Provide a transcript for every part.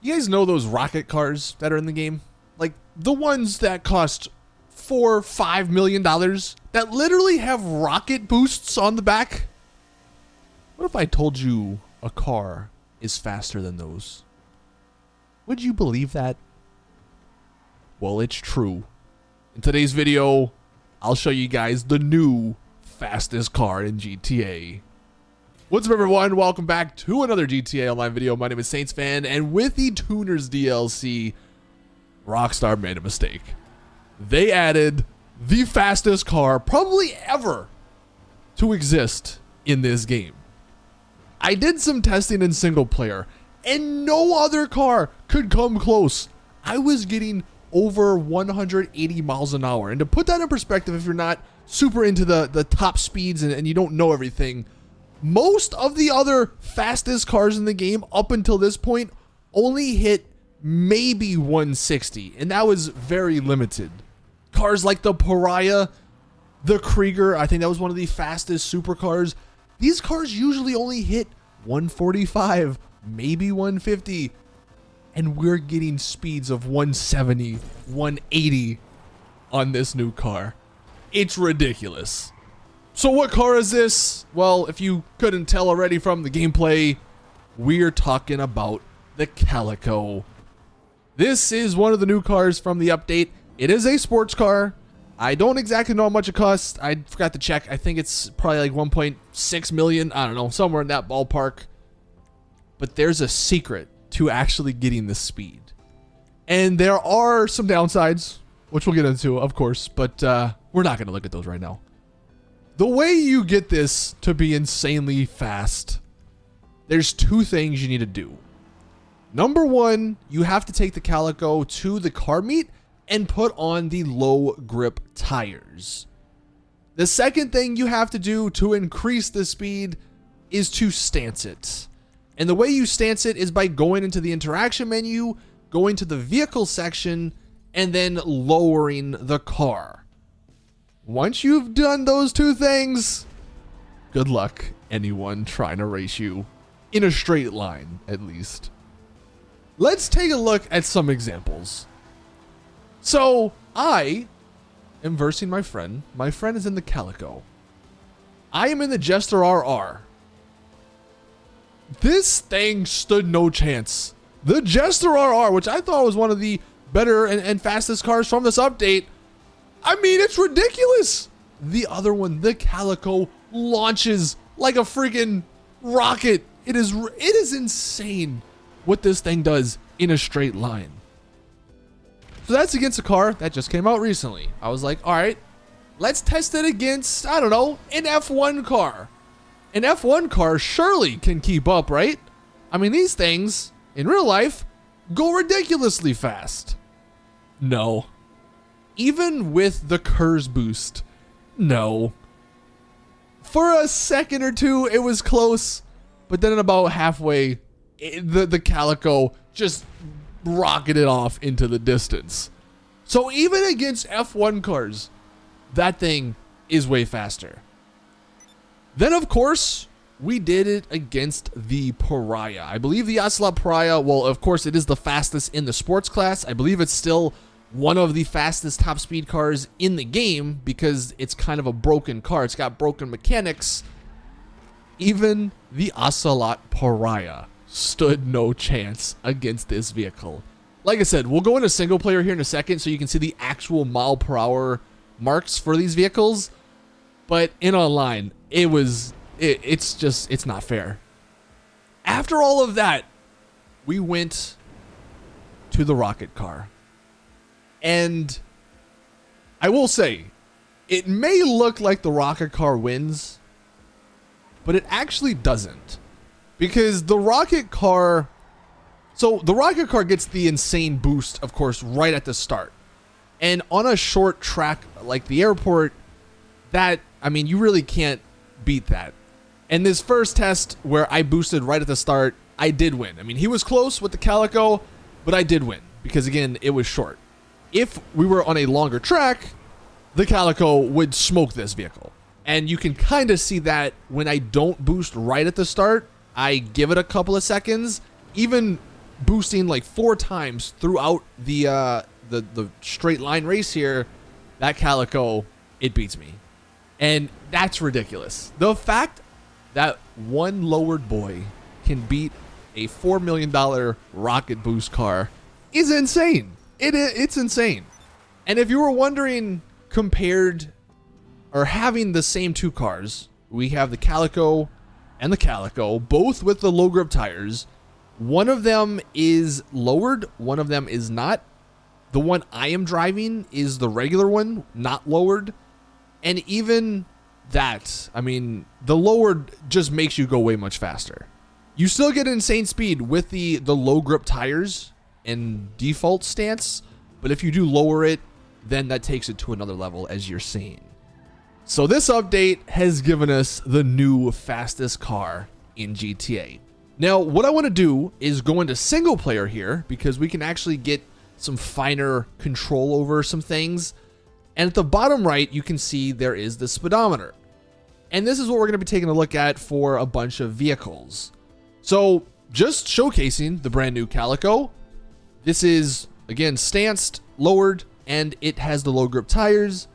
You guys know those rocket cars that are in the game? Like the ones that cost $4-5 million that literally have rocket boosts on the back? What if I told you a car is faster than those? Would you believe that? Well, it's true. In today's video, I'll show you guys the new fastest car in GTA. What's up, everyone? Welcome back to another GTA Online video. My name is Saints Fan, and with the Tuners DLC, Rockstar made a mistake. They added the fastest car probably ever to exist in this game. I did some testing in single player, and no other car could come close. I was getting over 180 miles an hour. And to put that in perspective, if you're not super into the top speeds and you don't know everything, most of the other fastest cars in the game up until this point only hit maybe 160, and that was very limited. Cars like the Pariah, the Krieger, I think that was one of the fastest supercars. These cars usually only hit 145, maybe 150, and we're getting speeds of 170, 180 on this new car. It's ridiculous. So what car is this? Well, if you couldn't tell already from the gameplay, we're talking about the Calico. This is one of the new cars from the update. It is a sports car. I don't exactly know how much it costs. I forgot to check. I think it's probably like 1.6 million. I don't know, somewhere in that ballpark. But there's a secret to actually getting the speed. And there are some downsides, which we'll get into, of course, but we're not going to look at those right now. The way you get this to be insanely fast, there's two things you need to do. Number one, you have to take the Calico to the car meet and put on the low grip tires. The second thing you have to do to increase the speed is to stance it. And the way you stance it is by going into the interaction menu, going to the vehicle section, and then lowering the car. Once you've done those two things, good luck anyone trying to race you in a straight line, at least. Let's take a look at some examples. So I am versing my friend. My friend is in the Calico. I am in the Jester RR. This thing stood no chance. The Jester RR, which I thought was one of the better and fastest cars from this update, I mean, it's ridiculous. The other one, the Calico, launches like a freaking rocket. It is insane what this thing does in a straight line. So that's against a car that just came out recently. I was like, all right, let's test it against, I don't know, an F1 car. An F1 car surely can keep up, right? I mean, these things in real life go ridiculously fast. No. Even with the KERS boost, no. For a second or two, it was close, but then about halfway, the Calico just rocketed off into the distance. So even against F1 cars, that thing is way faster. Then, of course, we did it against the Pariah. I believe the Ocelot Pariah, well, of course, it is the fastest in the sports class. I believe it's still one of the fastest top speed cars in the game because it's kind of a broken car. It's got broken mechanics. Even the Ocelot Pariah stood no chance against this vehicle. Like I said, we'll go into single player here in a second so you can see the actual mile per hour marks for these vehicles. But in online, it's not fair. After all of that, we went to the rocket car. And I will say, it may look like the rocket car wins, but it actually doesn't. Because the rocket car, so the rocket car gets the insane boost, of course, right at the start. And on a short track like the airport, that, I mean, you really can't beat that. And this first test where I boosted right at the start, I did win. I mean, he was close with the Calico, but I did win because, again, it was short. If we were on a longer track, the Calico would smoke this vehicle. And you can kind of see that when I don't boost right at the start, I give it a couple of seconds. Even boosting like 4 times throughout the straight line race here, that Calico, it beats me. And that's ridiculous. The fact that one lowered boy can beat a $4 million rocket boost car is insane. It's insane. And if you were wondering, compared or having the same 2 cars, we have the Calico and the Calico, both with the low grip tires. One of them is lowered, one of them is not. The one I am driving is the regular one, not lowered. And even that, I mean, the lowered just makes you go way much faster. You still get insane speed with the low grip tires and default stance, but if you do lower it, then that takes it to another level, as you're seeing. So this update has given us the new fastest car in GTA. Now, what I want to do is go into single player here, because we can actually get some finer control over some things. And at the bottom right, you can see there is the speedometer. And this is what we're going to be taking a look at for a bunch of vehicles. So just showcasing the brand new Calico. This is, again, stanced, lowered, and it has the low grip tires.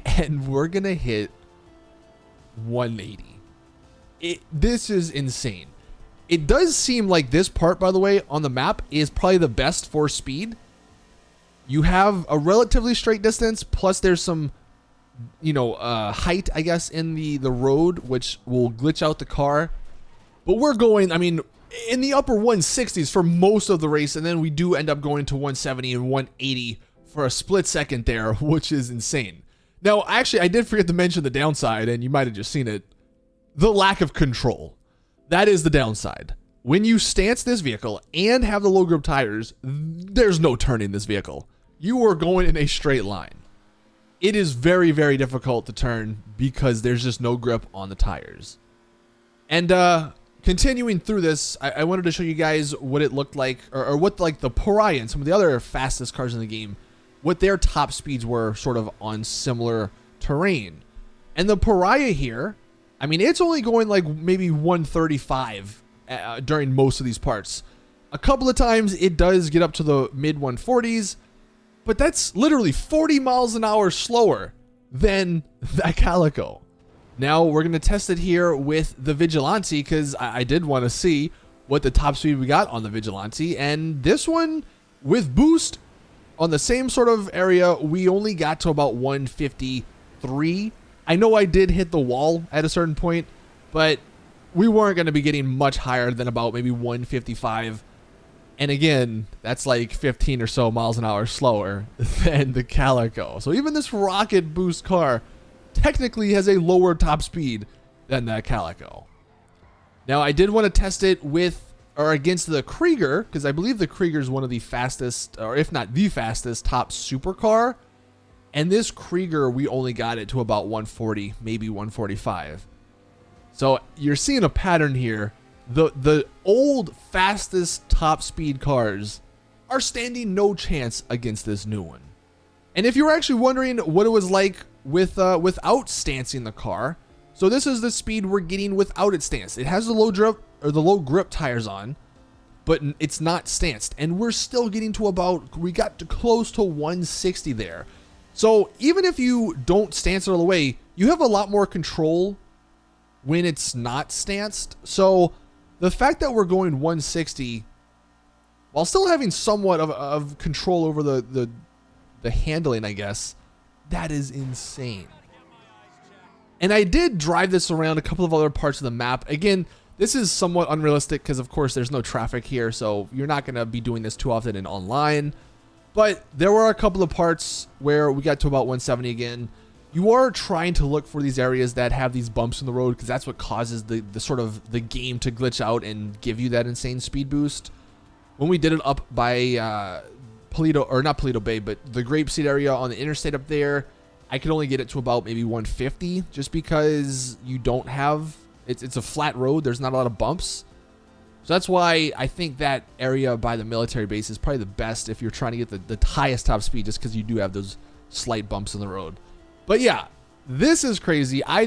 And we're going to hit 180. This is insane. It does seem like this part, by the way, on the map is probably the best for speed. You have a relatively straight distance, plus there's some, height, I guess, in the road, which will glitch out the car. But we're going, I mean, in the upper 160s for most of the race, and then we do end up going to 170 and 180 for a split second there, which is insane. Now, actually, I did forget to mention the downside, and you might have just seen it. The lack of control. That is the downside. When you stance this vehicle and have the low grip tires, there's no turning this vehicle. You are going in a straight line. It is very, very difficult to turn because there's just no grip on the tires. And continuing through this, I wanted to show you guys what it looked like, or what like the Pariah and some of the other fastest cars in the game, what their top speeds were sort of on similar terrain. And the Pariah here, I mean, it's only going like maybe 135 during most of these parts. A couple of times it does get up to the mid 140s, but that's literally 40 miles an hour slower than that Calico. Now we're going to test it here with the Vigilante, because I did want to see what the top speed we got on the Vigilante. And this one with boost on the same sort of area, we only got to about 153. I know I did hit the wall at a certain point, but we weren't going to be getting much higher than about maybe 155. And again, that's like 15 or so miles an hour slower than the Calico. So even this rocket boost car technically has a lower top speed than that Calico. Now, I did want to test it with, or against the Krieger, because I believe the Krieger is one of the fastest, or if not the fastest, top supercar. And this Krieger, we only got it to about 140, maybe 145. So you're seeing a pattern here. The old fastest top speed cars are standing no chance against this new one. And if you're actually wondering what it was like with without stancing the car, so this is the speed we're getting without it stanced. It has the low grip tires on, but it's not stanced, and we're still getting to about, we got to close to 160 there. So even if you don't stance it all the way, you have a lot more control when it's not stanced. So the fact that we're going 160 while still having somewhat of control over the handling, I guess, that is insane. And I did drive this around a couple of other parts of the map. Again, this is somewhat unrealistic because, of course, there's no traffic here, so you're not going to be doing this too often in online. But there were a couple of parts where we got to about 170 again. You are trying to look for these areas that have these bumps in the road, because that's what causes the sort of the game to glitch out and give you that insane speed boost. When we did it up by Paleto, or not Paleto Bay, but the Grapeseed area on the interstate up there, I could only get it to about maybe 150, just because you don't have, it's a flat road, there's not a lot of bumps. So that's why I think that area by the military base is probably the best if you're trying to get the highest top speed, just because you do have those slight bumps in the road. But yeah, this is crazy. I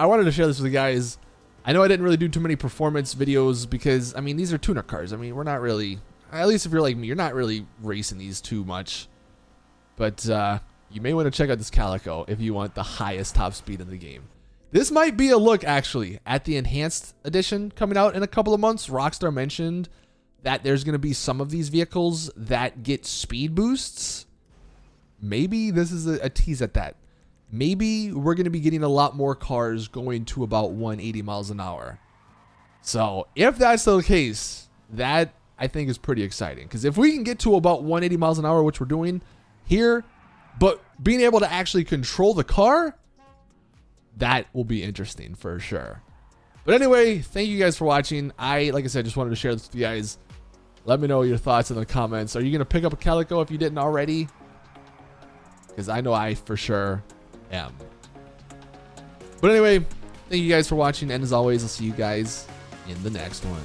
wanted to share this with you guys. I know I didn't really do too many performance videos because, I mean, these are tuner cars. I mean, we're not really, at least if you're like me, you're not really racing these too much. But you may want to check out this Calico if you want the highest top speed in the game. This might be a look, actually, at the enhanced edition coming out in a couple of months. Rockstar mentioned that there's going to be some of these vehicles that get speed boosts. Maybe this is a tease at that. Maybe we're going to be getting a lot more cars going to about 180 miles an hour. So if that's the case, that I think is pretty exciting. Because if we can get to about 180 miles an hour, which we're doing here, but being able to actually control the car, that will be interesting for sure. But anyway, thank you guys for watching. Like I said, just wanted to share this with you guys. Let me know your thoughts in the comments. Are you going to pick up a Calico if you didn't already? Because I know I for sure am. But anyway, thank you guys for watching. And as always, I'll see you guys in the next one.